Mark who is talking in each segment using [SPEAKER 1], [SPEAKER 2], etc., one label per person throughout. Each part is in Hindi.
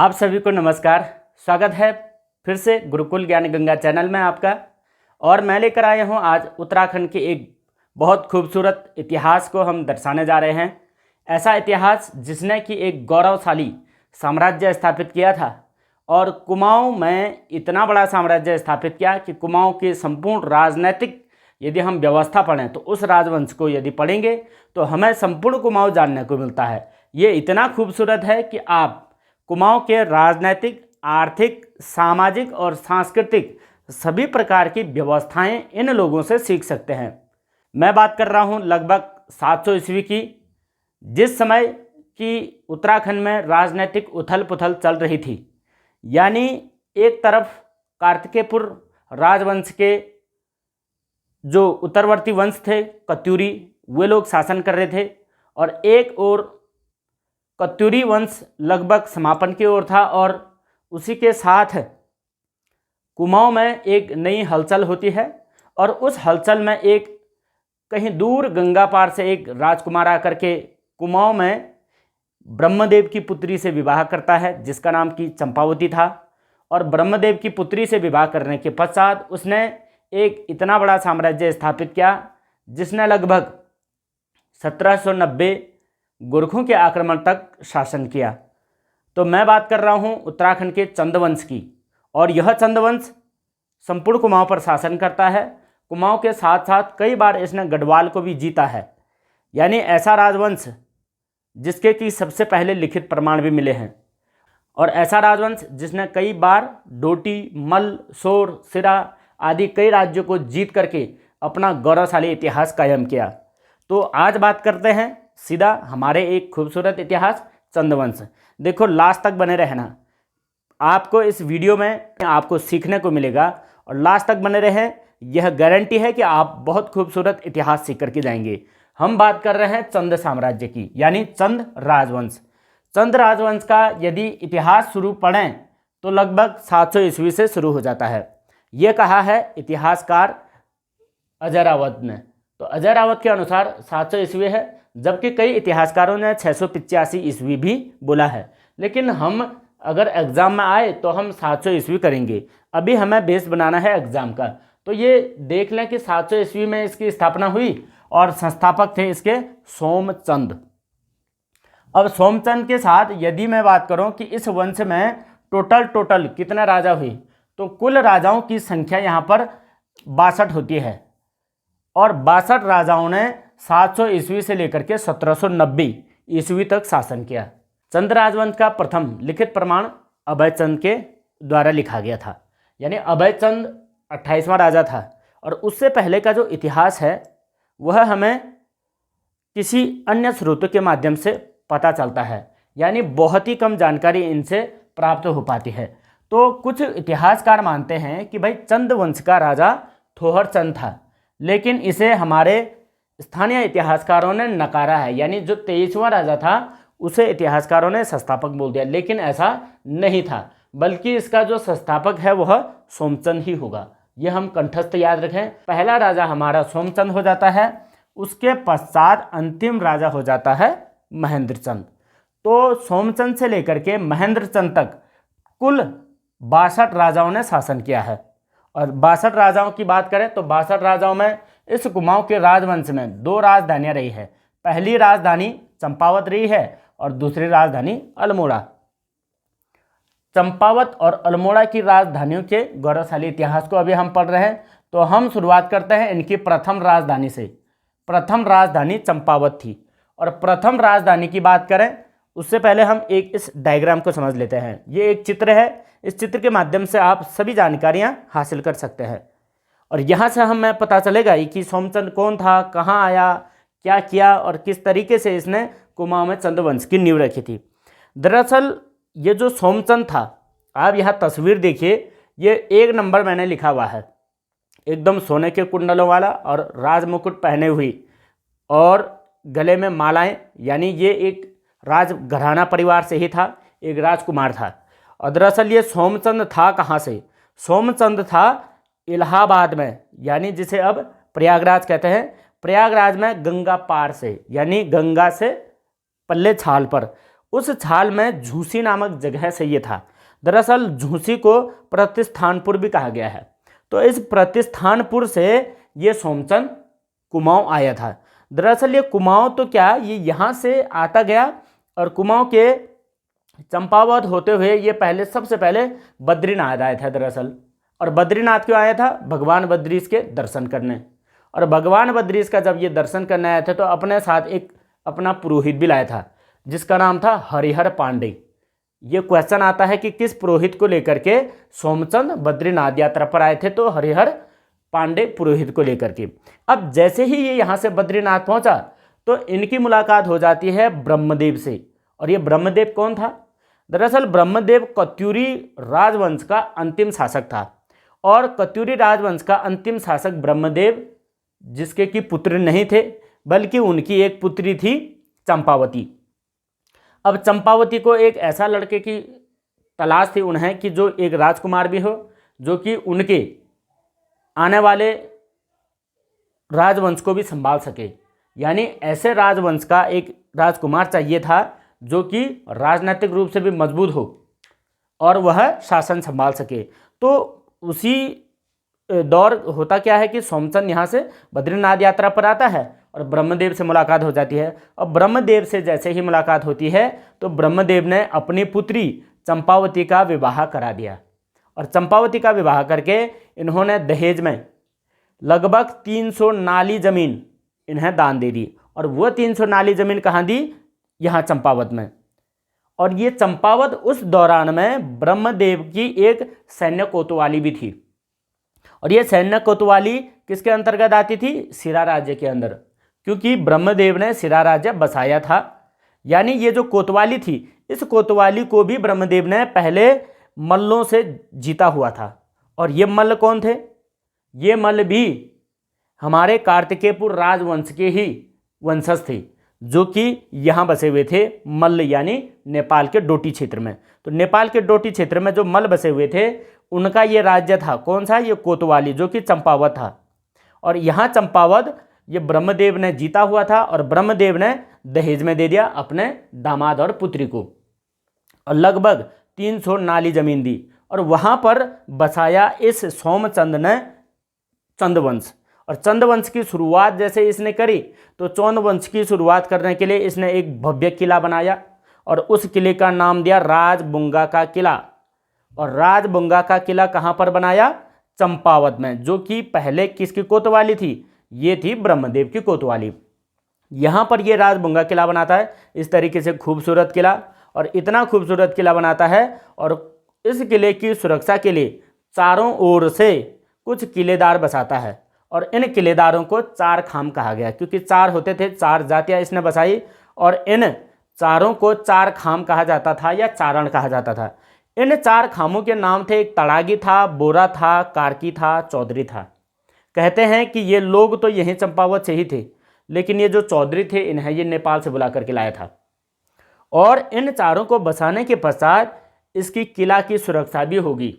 [SPEAKER 1] आप सभी को नमस्कार। स्वागत है फिर से गुरुकुल ज्ञान गंगा चैनल में आपका। और मैं लेकर आया हूं आज उत्तराखंड के एक बहुत खूबसूरत इतिहास को हम दर्शाने जा रहे हैं। ऐसा इतिहास जिसने कि एक गौरवशाली साम्राज्य स्थापित किया था और कुमाऊं में इतना बड़ा साम्राज्य स्थापित किया कि कुमाऊं की संपूर्ण राजनीतिक यदि हम व्यवस्था पढ़ें तो उस राजवंश को यदि पढ़ेंगे तो हमें संपूर्ण कुमाऊं जानने को मिलता है। ये इतना खूबसूरत है कि आप कुमाऊं के राजनीतिक, आर्थिक, सामाजिक और सांस्कृतिक सभी प्रकार की व्यवस्थाएं इन लोगों से सीख सकते हैं। मैं बात कर रहा हूं लगभग 700 ईस्वी की, जिस समय की उत्तराखंड में राजनीतिक उथल पुथल चल रही थी। यानी एक तरफ कार्तिकेयपुर राजवंश के जो उत्तरवर्ती वंश थे कत्यूरी, वे लोग शासन कर रहे थे और एक और कत्यूरी वंश लगभग समापन की ओर था और उसी के साथ कुमाऊं में एक नई हलचल होती है और उस हलचल में एक कहीं दूर गंगा पार से एक राजकुमार आकर के कुमाऊं में ब्रह्मदेव की पुत्री से विवाह करता है, जिसका नाम की चंपावती था। और ब्रह्मदेव की पुत्री से विवाह करने के पश्चात उसने एक इतना बड़ा साम्राज्य स्थापित किया जिसने लगभग 1790 गोरखों के आक्रमण तक शासन किया। तो मैं बात कर रहा हूं उत्तराखंड के चंदवंश की, और यह चंदवंश संपूर्ण कुमाऊं पर शासन करता है। कुमाऊं के साथ साथ कई बार इसने गढ़वाल को भी जीता है। यानी ऐसा राजवंश जिसके कि सबसे पहले लिखित प्रमाण भी मिले हैं, और ऐसा राजवंश जिसने कई बार डोटी, मल, सोर, सिरा आदि कई राज्यों को जीत करके अपना गौरवशाली इतिहास कायम किया। तो आज बात करते हैं सीधा हमारे एक खूबसूरत इतिहास चंदवंश। देखो, लास्ट तक बने रहना, आपको इस वीडियो में आपको सीखने को मिलेगा और लास्ट तक बने रहें, यह गारंटी है कि आप बहुत खूबसूरत इतिहास सीख करके जाएंगे। हम बात कर रहे हैं चंद साम्राज्य की, यानी चंद राजवंश। चंद राजवंश का यदि इतिहास शुरू पढ़ें तो लगभग 700 ईस्वी से शुरू हो जाता है। ये कहा है इतिहासकार अजय रावत ने। तो अजय रावत के अनुसार 700 ईस्वी है, जबकि कई इतिहासकारों ने 685 ईस्वी भी बोला है। लेकिन हम अगर एग्ज़ाम में आए तो हम 700 ईस्वी करेंगे। अभी हमें बेस बनाना है एग्ज़ाम का। तो ये देख लें कि 700 ईस्वी में इसकी स्थापना हुई और संस्थापक थे इसके सोमचंद। अब सोमचंद के साथ यदि मैं बात करूं कि इस वंश में टोटल कितने राजा हुए, तो कुल राजाओं की संख्या यहाँ पर 62 होती है। और 62 राजाओं ने 700 ईस्वी से लेकर के 1790 ईस्वी तक शासन किया। चंद राजवंश का प्रथम लिखित प्रमाण अभय चंद के द्वारा लिखा गया था। यानी अभय चंद 28वां राजा था। और उससे पहले का जो इतिहास है वह हमें किसी अन्य स्रोतों के माध्यम से पता चलता है। यानी बहुत ही कम जानकारी इनसे प्राप्त हो पाती है। तो कुछ इतिहासकार मानते हैं कि भाई चंद वंश का राजा थोहर चंद था, लेकिन इसे हमारे स्थानीय इतिहासकारों ने नकारा है। यानी जो 23वां राजा था उसे इतिहासकारों ने संस्थापक बोल दिया, लेकिन ऐसा नहीं था, बल्कि इसका जो संस्थापक है वह सोमचंद ही होगा। यह हम कंठस्थ याद रखें। पहला राजा हमारा सोमचंद हो जाता है, उसके पश्चात अंतिम राजा हो जाता है महेंद्र चंद। तो सोमचंद से लेकर के महेंद्र चंद तक कुल 62 राजाओं ने शासन किया है। और 62 राजाओं की बात करें तो 62 राजाओं में इस कुमाऊं के राजवंश में 2 राजधानियां रही है। पहली राजधानी चंपावत रही है और दूसरी राजधानी अल्मोड़ा। चंपावत और अल्मोड़ा की राजधानियों के गौरवशाली इतिहास को अभी हम पढ़ रहे हैं। तो हम शुरुआत करते हैं इनकी प्रथम राजधानी से। प्रथम राजधानी चंपावत थी। और प्रथम राजधानी की बात करें उससे पहले हम एक इस डायग्राम को समझ लेते हैं। ये एक चित्र है, इस चित्र के माध्यम से आप सभी जानकारियां हासिल कर सकते हैं। और यहाँ से हमें पता चलेगा कि सोमचंद कौन था, कहाँ आया, क्या किया और किस तरीके से इसने कुमाऊं में चंदवंश की नींव रखी थी। दरअसल ये जो सोमचंद था, आप यहाँ तस्वीर देखिए, ये 1 नंबर मैंने लिखा हुआ है, एकदम सोने के कुंडलों वाला और राजमुकुट पहने हुई और गले में मालाएं। यानी ये एक राजघराना परिवार से ही था, एक राजकुमार था। और दरअसल ये सोमचंद था कहाँ से? सोमचंद था इलाहाबाद में, यानी जिसे अब प्रयागराज कहते हैं। प्रयागराज में गंगा पार से, यानी गंगा से पल्ले छाल पर उस छाल में झूसी नामक जगह से ये था। दरअसल झूसी को प्रतिस्थानपुर भी कहा गया है। तो इस प्रतिस्थानपुर से ये सोमचंद कुमाऊं आया था। दरअसल ये कुमाऊं तो क्या, ये यहाँ से आता गया और कुमाऊं के चंपावत होते हुए ये सबसे पहले बद्रीनाथ आया था दरअसल। और बद्रीनाथ क्यों आया था? भगवान बद्रीश के दर्शन करने। और भगवान बद्रीश का जब ये दर्शन करने आया था तो अपने साथ एक अपना पुरोहित भी लाया था जिसका नाम था हरिहर पांडे। ये क्वेश्चन आता है कि किस पुरोहित को लेकर के सोमचंद बद्रीनाथ यात्रा पर आए थे? तो हरिहर पांडे पुरोहित को लेकर के। अब जैसे ही ये यहाँ से बद्रीनाथ पहुंचा तो इनकी मुलाकात हो जाती है ब्रह्मदेव से। और ये ब्रह्मदेव कौन था? दरअसल ब्रह्मदेव कत्यूरी राजवंश का अंतिम शासक था। और कत्यूरी राजवंश का अंतिम शासक ब्रह्मदेव, जिसके की पुत्र नहीं थे बल्कि उनकी एक पुत्री थी चंपावती। अब चंपावती को एक ऐसा लड़के की तलाश थी उन्हें कि जो एक राजकुमार भी हो, जो कि उनके आने वाले राजवंश को भी संभाल सके। यानी ऐसे राजवंश का एक राजकुमार चाहिए था जो कि राजनीतिक रूप से भी मजबूत हो और वह शासन संभाल सके। तो उसी दौर होता क्या है कि सोमचंद यहाँ से बद्रीनाथ यात्रा पर आता है और ब्रह्मदेव से मुलाकात हो जाती है। और ब्रह्मदेव से जैसे ही मुलाकात होती है तो ब्रह्मदेव ने अपनी पुत्री चंपावती का विवाह करा दिया। और चंपावती का विवाह करके इन्होंने दहेज में लगभग 300 नाली जमीन इन्हें दान दे दी। और वो 300 नाली जमीन कहाँ दी? यहाँ चंपावत में। और ये चंपावत उस दौरान में ब्रह्मदेव की एक सैन्य कोतवाली भी थी। और ये सैन्य कोतवाली किसके अंतर्गत आती थी? सिरा राज्य के अंदर, क्योंकि ब्रह्मदेव ने सिरा राज्य बसाया था। यानी ये जो कोतवाली थी, इस कोतवाली को भी ब्रह्मदेव ने पहले मल्लों से जीता हुआ था। और ये मल्ल कौन थे? ये मल्ल भी हमारे कार्तिकेयपुर राजवंश के ही वंशज थे, जो कि यहाँ बसे हुए थे मल्ल, यानी नेपाल के डोटी क्षेत्र में। तो नेपाल के डोटी क्षेत्र में जो मल्ल बसे हुए थे उनका ये राज्य था। कौन सा? ये कोतवाली, जो कि चंपावत था। और यहाँ चंपावत ये ब्रह्मदेव ने जीता हुआ था और ब्रह्मदेव ने दहेज में दे दिया अपने दामाद और पुत्री को। और लगभग 300 नाली जमीन दी और वहाँ पर बसाया इस सोमचंद ने चंदवंश। और चंदवंश की शुरुआत जैसे इसने करी तो चंदवंश की शुरुआत करने के लिए इसने एक भव्य किला बनाया और उस किले का नाम दिया राजबुंगा का किला। और राजबुंगा का किला कहाँ पर बनाया? चंपावत में, जो कि पहले किसकी कोतवाली थी? ये थी ब्रह्मदेव की कोतवाली। यहाँ पर ये राजबुंगा किला बनाता है, इस तरीके से खूबसूरत किला। और इतना खूबसूरत किला बनाता है और इस किले की सुरक्षा के लिए चारों ओर से कुछ किलेदार बसाता है। और इन किलेदारों को चार खाम कहा गया, क्योंकि चार होते थे, चार जातियाँ इसने बसाई और इन चारों को चार खाम कहा जाता था या चारण कहा जाता था। इन चार खामों के नाम थे, एक तड़ागी था, बोरा था, कार्की था, चौधरी था। कहते हैं कि ये लोग तो यहीं चंपावत से ही थे, लेकिन ये जो चौधरी थे इन्हें ये नेपाल से बुला करके लाया था। और इन चारों को बसाने के पश्चात इसकी किला की सुरक्षा भी होगी।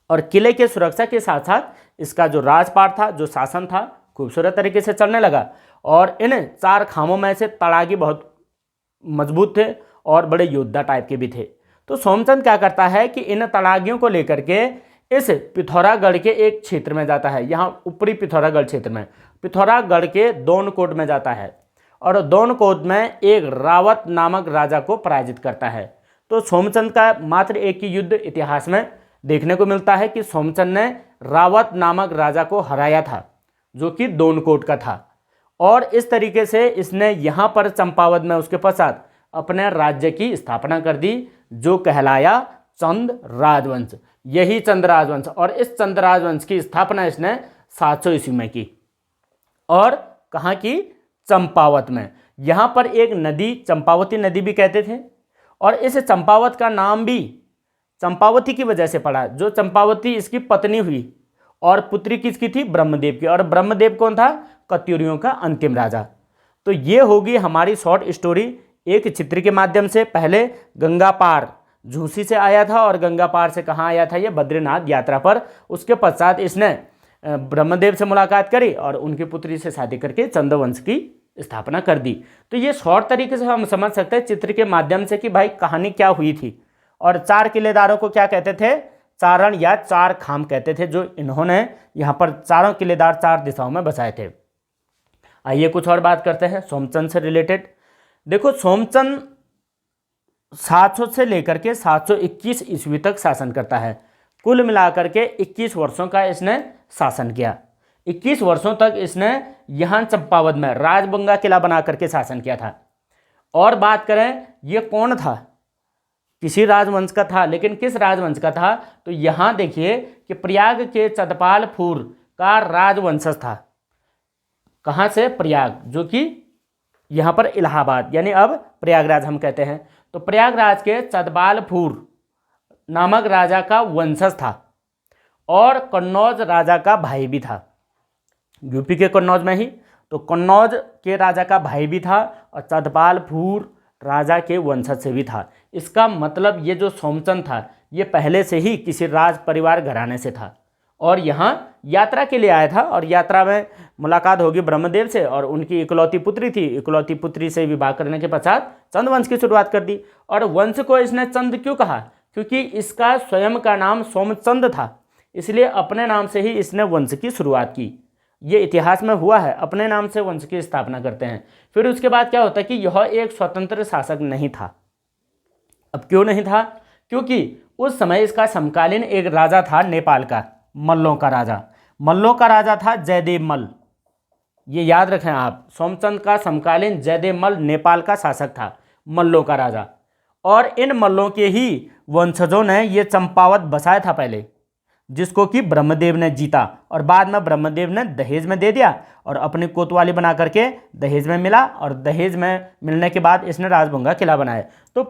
[SPEAKER 1] और किले की सुरक्षा के साथ साथ इसका जो राजपाट था, जो शासन था, खूबसूरत तरीके से चलने लगा। और इन चार खामों में से तड़ागी बहुत मजबूत थे और बड़े योद्धा टाइप के भी थे। तो सोमचंद क्या करता है कि इन तड़ागियों को लेकर के इस पिथौरागढ़ के एक क्षेत्र में जाता है, यहाँ ऊपरी पिथौरागढ़ क्षेत्र में, पिथौरागढ़ के दोनकोट में जाता है। और दोनकोट में एक रावत नामक राजा को पराजित करता है। तो सोमचंद का मात्र एक ही युद्ध इतिहास में देखने को मिलता है कि सोमचंद ने रावत नामक राजा को हराया था, जो कि दोनकोट का था। और इस तरीके से इसने यहाँ पर चंपावत में उसके पश्चात अपने राज्य की स्थापना कर दी, जो कहलाया चंद राजवंश। यही चंद राजवंश। और इस चंद राजवंश की स्थापना इसने 700 ईस्वी में की। और कहाँ की? चंपावत में। यहाँ पर एक नदी चंपावती नदी भी कहते थे। और इस चंपावत का नाम भी चंपावती की वजह से पड़ा, जो चंपावती इसकी पत्नी हुई और पुत्री किसकी थी? ब्रह्मदेव की। और ब्रह्मदेव कौन था? कत्यूरियों का अंतिम राजा। तो ये होगी हमारी शॉर्ट स्टोरी एक चित्र के माध्यम से। पहले गंगा पार झूसी से आया था और गंगा पार से कहाँ आया था? ये बद्रीनाथ यात्रा पर। उसके पश्चात इसने ब्रह्मदेव से मुलाकात करी और उनकी पुत्री से शादी करके चंदवंश की स्थापना कर दी। तो ये शॉर्ट तरीके से हम समझ सकते हैं चित्र के माध्यम से कि भाई कहानी क्या हुई थी। और 4 किलेदारों को क्या कहते थे? चारण या चार खाम कहते थे, जो इन्होंने यहाँ पर चारों किलेदार 4 दिशाओं में बसाए थे। आइए कुछ और बात करते हैं सोमचंद से रिलेटेड। देखो, सोमचंद 700 से लेकर के 721 ईस्वी तक शासन करता है। कुल मिलाकर के 21 वर्षों का इसने शासन किया। 21 वर्षों तक इसने यहाँ चंपावत में राजबंगा किला बना करके शासन किया था। और बात करें ये कौन था? किसी राजवंश का था, लेकिन किस राजवंश का था? तो यहाँ देखिए कि प्रयाग के चतपालपुर का राजवंशज था। कहाँ से? प्रयाग, जो कि यहाँ पर इलाहाबाद यानी अब प्रयागराज हम कहते हैं। तो प्रयागराज के चतपालपुर नामक राजा का वंशज था और कन्नौज राजा का भाई भी था। यूपी के कन्नौज में ही, तो कन्नौज के राजा का भाई भी था और चतपालपुर राजा के वंशज से भी था। इसका मतलब ये जो सोमचंद था ये पहले से ही किसी राज परिवार घराने से था और यहाँ यात्रा के लिए आया था। और यात्रा में मुलाकात होगी ब्रह्मदेव से और उनकी इकलौती पुत्री थी। इकलौती पुत्री से विवाह करने के पश्चात चंद वंश की शुरुआत कर दी। और वंश को इसने चंद क्यों कहा? क्योंकि इसका स्वयं का नाम सोमचंद था, इसलिए अपने नाम से ही इसने वंश की शुरुआत की। ये इतिहास में हुआ है, अपने नाम से वंश की स्थापना करते हैं। फिर उसके बाद क्या होता है कि यह एक स्वतंत्र शासक नहीं था। अब क्यों नहीं था? क्योंकि उस समय इसका समकालीन एक राजा था नेपाल का, मल्लों का राजा। मल्लों का राजा था जयदेव मल्ल। ये याद रखें आप, सोमचंद का समकालीन जयदेव मल्ल नेपाल का शासक था, मल्लों का राजा। और इन मल्लों के ही वंशजों ने ये चंपावत बसाया था पहले, जिसको कि ब्रह्मदेव ने जीता और बाद में ब्रह्मदेव ने दहेज में दे दिया और अपनी कोतवाली बना करके दहेज में मिला। और दहेज में मिलने के बाद इसने राजबंगा किला बनाया। तो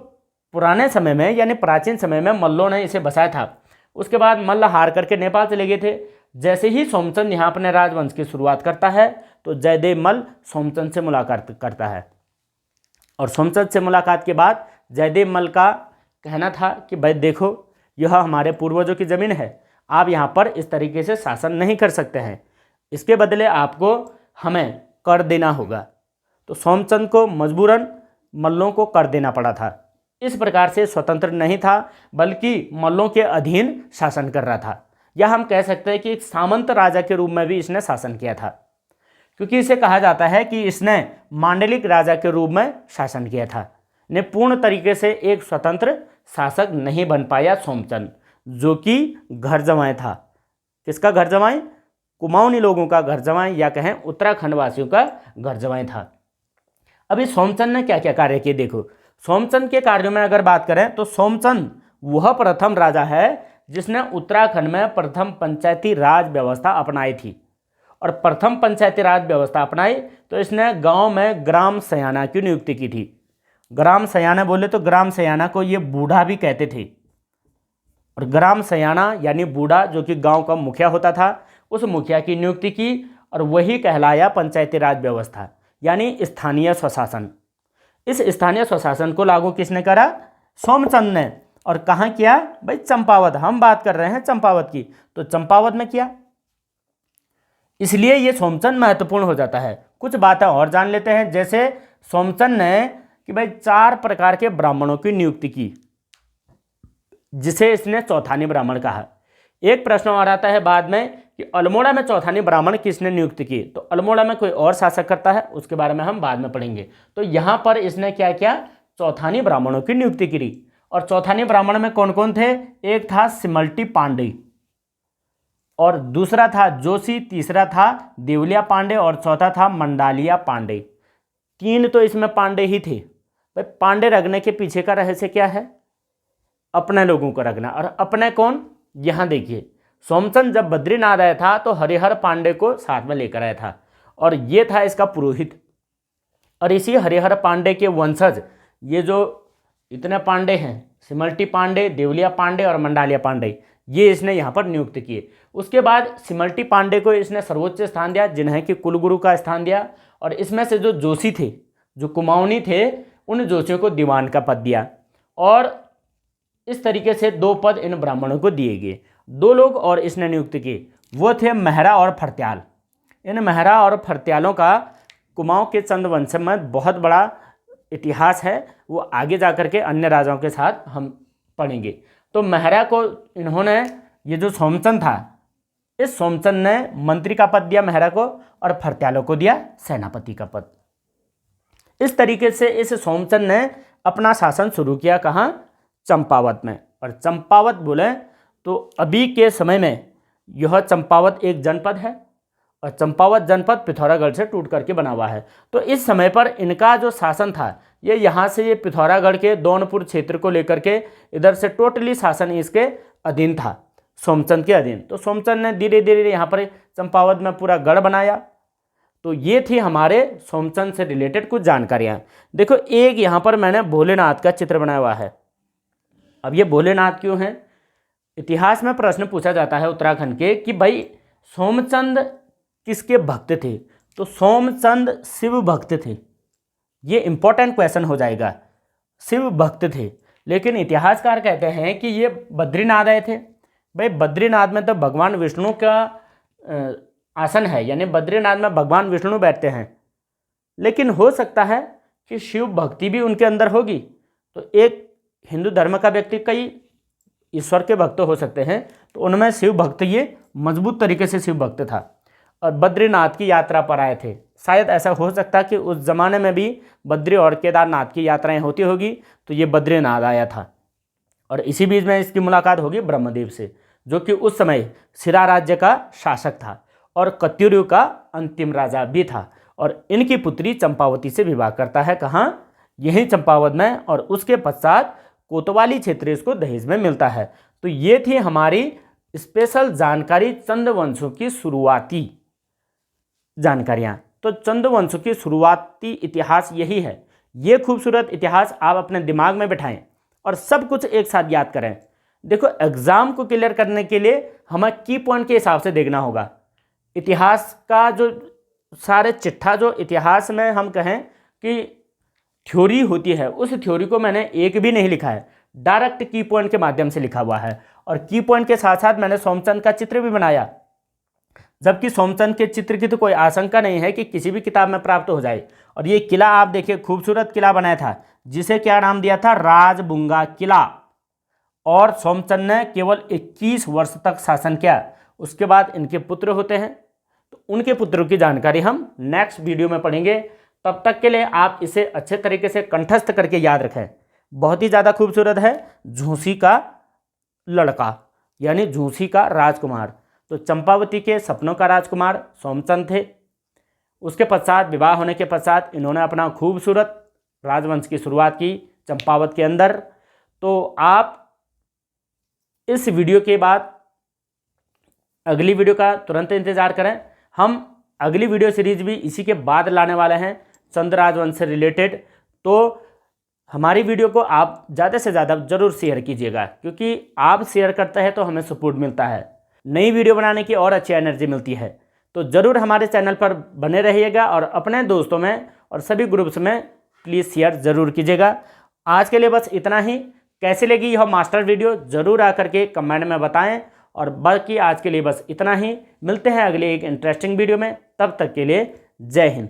[SPEAKER 1] पुराने समय में यानी प्राचीन समय में मल्लों ने इसे बसाया था। उसके बाद मल्ल हार करके नेपाल चले गए थे। जैसे ही सोमचंद यहाँ अपने राजवंश की शुरुआत करता है तो जयदेव मल्ल सोमचंद से मुलाकात करता है और सोमचंद से मुलाकात के बाद जयदेव मल्ल का कहना था कि भाई देखो, यह हमारे पूर्वजों की ज़मीन है, आप यहाँ पर इस तरीके से शासन नहीं कर सकते हैं, इसके बदले आपको हमें कर देना होगा। तो सोमचंद को मजबूरन मल्लों को कर देना पड़ा था। इस प्रकार से स्वतंत्र नहीं था बल्कि मल्लों के अधीन शासन कर रहा था, या हम कह सकते हैं कि एक सामंत राजा के रूप में भी इसने शासन किया था, क्योंकि इसे कहा जाता है कि इसने मांडलिक राजा के रूप में शासन किया था। ने पूर्ण तरीके से एक स्वतंत्र शासक नहीं बन पाया सोमचंद, जो कि घर जमाई था। किसका घर जमाई? कुमाऊनी लोगों का घर जमाई, या कहें उत्तराखंड वासियों का घर जमाई था। अभी सोमचंद ने क्या क्या कार्य किए देखो। सोमचंद के कार्यों में अगर बात करें तो सोमचंद वह प्रथम राजा है जिसने उत्तराखंड में प्रथम पंचायती राज व्यवस्था अपनाई थी। और प्रथम पंचायती राज व्यवस्था अपनाई तो इसने गांव में ग्राम सयाना की नियुक्ति की थी। ग्राम सयाना बोले तो ग्राम सयाना को ये बूढ़ा भी कहते थे। और ग्राम सयाना यानी बूढ़ा, जो कि गांव का मुखिया होता था, उस मुखिया की नियुक्ति की और वही कहलाया पंचायती राज व्यवस्था यानी स्थानीय स्वशासन। इस स्थानीय स्वशासन को लागू किसने करा? सोमचंद ने। और कहाँ किया भाई? चंपावत। हम बात कर रहे हैं चंपावत की, तो चंपावत में किया। इसलिए ये सोमचंद महत्वपूर्ण हो जाता है। कुछ बातें और जान लेते हैं। जैसे सोमचंद ने कि भाई 4 प्रकार के ब्राह्मणों की नियुक्ति की, जिसे इसने चौथानी ब्राह्मण कहा। एक प्रश्न और आता है बाद में कि अल्मोड़ा में चौथानी ब्राह्मण किसने नियुक्त की? तो अल्मोड़ा में कोई और शासक करता है, उसके बारे में हम बाद में पढ़ेंगे। तो यहाँ पर इसने क्या किया? चौथानी ब्राह्मणों की नियुक्ति की। और चौथानी ब्राह्मण में कौन कौन थे? एक था सिमल्टी पांडे, और दूसरा था जोशी, तीसरा था देवलिया पांडे और चौथा था मंडालिया पांडे। 3 तो इसमें पांडे ही थे। भाई पांडे रखने के पीछे का रहस्य क्या है? अपने लोगों को रखना। और अपने कौन? यहाँ देखिए, सोमचंद जब बद्रीनाथ आया था तो हरिहर पांडे को साथ में लेकर आया था और ये था इसका पुरोहित। और इसी हरिहर पांडे के वंशज ये जो इतने पांडे हैं, सिमल्टी पांडे, देवलिया पांडे और मंडालिया पांडे, ये इसने यहाँ पर नियुक्त किए। उसके बाद सिमल्टी पांडे को इसने सर्वोच्च स्थान दिया, जिन्हें कि कुलगुरु का स्थान दिया। और इसमें से जो जोशी थे, जो कुमाऊनी थे, उन जोशियों को दीवान का पद दिया। और इस तरीके से 2 पद इन ब्राह्मणों को दिए गए। 2 लोग और इसने नियुक्त किए, वो थे मेहरा और फरत्याल। इन मेहरा और फरत्यालों का कुमाऊं के चंद वंश में बहुत बड़ा इतिहास है, वो आगे जा कर के अन्य राजाओं के साथ हम पढ़ेंगे। तो मेहरा को इन्होंने, ये जो सोमचंद था, इस सोमचंद ने मंत्री का पद दिया मेहरा को और फरत्यालों को दिया सेनापति का पद। इस तरीके से इस सोमचंद ने अपना शासन शुरू किया कहाँ? चंपावत में। और चंपावत बोले तो अभी के समय में यह चंपावत एक जनपद है और चंपावत जनपद पिथौरागढ़ से टूट करके बना हुआ है। तो इस समय पर इनका जो शासन था ये यहाँ से ये पिथौरागढ़ के दौनपुर क्षेत्र को लेकर के इधर से टोटली शासन इसके अधीन था, सोमचंद के अधीन। तो सोमचंद ने धीरे धीरे यहाँ पर चंपावत में पूरा गढ़ बनाया। तो ये थी हमारे सोमचंद से रिलेटेड कुछ जानकारियाँ। देखो एक यहाँ पर मैंने भोलेनाथ का चित्र बनाया हुआ है। अब ये भोलेनाथ क्यों है? इतिहास में प्रश्न पूछा जाता है उत्तराखंड के कि भाई सोमचंद किसके भक्त थे? तो सोमचंद शिव भक्त थे। ये इंपॉर्टेंट क्वेश्चन हो जाएगा, शिव भक्त थे। लेकिन इतिहासकार कहते हैं कि ये बद्रीनाथ आए थे। भाई बद्रीनाथ में तो भगवान विष्णु का आसन है, यानी बद्रीनाथ में भगवान विष्णु बैठते हैं। लेकिन हो सकता है कि शिव भक्ति भी उनके अंदर होगी। तो एक हिंदू धर्म का व्यक्ति कई ईश्वर के भक्त हो सकते हैं, तो उनमें शिव भक्त ये मजबूत तरीके से शिव भक्त था और बद्रीनाथ की यात्रा पर आए थे। शायद ऐसा हो सकता कि उस ज़माने में भी बद्री और केदारनाथ की यात्राएं होती होगी, तो ये बद्रीनाथ आया था। और इसी बीच में इसकी मुलाकात होगी ब्रह्मदेव से, जो कि उस समय सिरा राज्य का शासक था और कत्यूरु का अंतिम राजा भी था। और इनकी पुत्री चंपावती से विवाह करता है कहाँ? यही चंपावत में। और उसके पश्चात कोतवाली क्षेत्र इसको दहेज में मिलता है। तो ये थी हमारी स्पेशल जानकारी चंद्रवंशों की शुरुआती जानकारियाँ। तो चंद्रवंशों की शुरुआती इतिहास यही है। ये खूबसूरत इतिहास आप अपने दिमाग में बिठाएं और सब कुछ एक साथ याद करें। देखो एग्जाम को क्लियर करने के लिए हमें की पॉइंट के हिसाब से देखना होगा। इतिहास का जो सारे चिट्ठा जो इतिहास में हम कहें कि थ्योरी होती है, उस थ्योरी को मैंने एक भी नहीं लिखा है, डायरेक्ट की पॉइंट के माध्यम से लिखा हुआ है। और की पॉइंट के साथ साथ मैंने सोमचंद का चित्र भी बनाया, जबकि सोमचंद के चित्र की तो कोई आशंका नहीं है कि किसी भी किताब में प्राप्त हो जाए। और ये किला आप देखिए, खूबसूरत किला बनाया था, जिसे क्या नाम दिया था? राजबुंगा किला। और सोमचंद ने केवल 21 वर्ष तक शासन किया। उसके बाद इनके पुत्र होते हैं, तो उनके पुत्रों की जानकारी हम नेक्स्ट वीडियो में पढ़ेंगे। तब तक के लिए आप इसे अच्छे तरीके से कंठस्थ करके याद रखें। बहुत ही ज़्यादा खूबसूरत है, झूसी का लड़का यानी झूसी का राजकुमार। तो चंपावती के सपनों का राजकुमार सोमचंद थे। उसके पश्चात विवाह होने के पश्चात इन्होंने अपना खूबसूरत राजवंश की शुरुआत की चंपावत के अंदर। तो आप इस वीडियो के बाद अगली वीडियो का तुरंत इंतजार करें। हम अगली वीडियो सीरीज भी इसी के बाद लाने वाले हैं, चंद राजवंश से रिलेटेड। तो हमारी वीडियो को आप ज़्यादा से ज़्यादा ज़रूर शेयर कीजिएगा, क्योंकि आप शेयर करते हैं तो हमें सपोर्ट मिलता है, नई वीडियो बनाने की और अच्छी एनर्जी मिलती है। तो ज़रूर हमारे चैनल पर बने रहिएगा और अपने दोस्तों में और सभी ग्रुप्स में प्लीज़ शेयर ज़रूर कीजिएगा। आज के लिए बस इतना ही। कैसी लगी यह मास्टर वीडियो ज़रूर आकर के कमेंट में बताएं। और बाकी आज के लिए बस इतना ही। मिलते हैं अगले एक इंटरेस्टिंग वीडियो में, तब तक के लिए जय हिंद।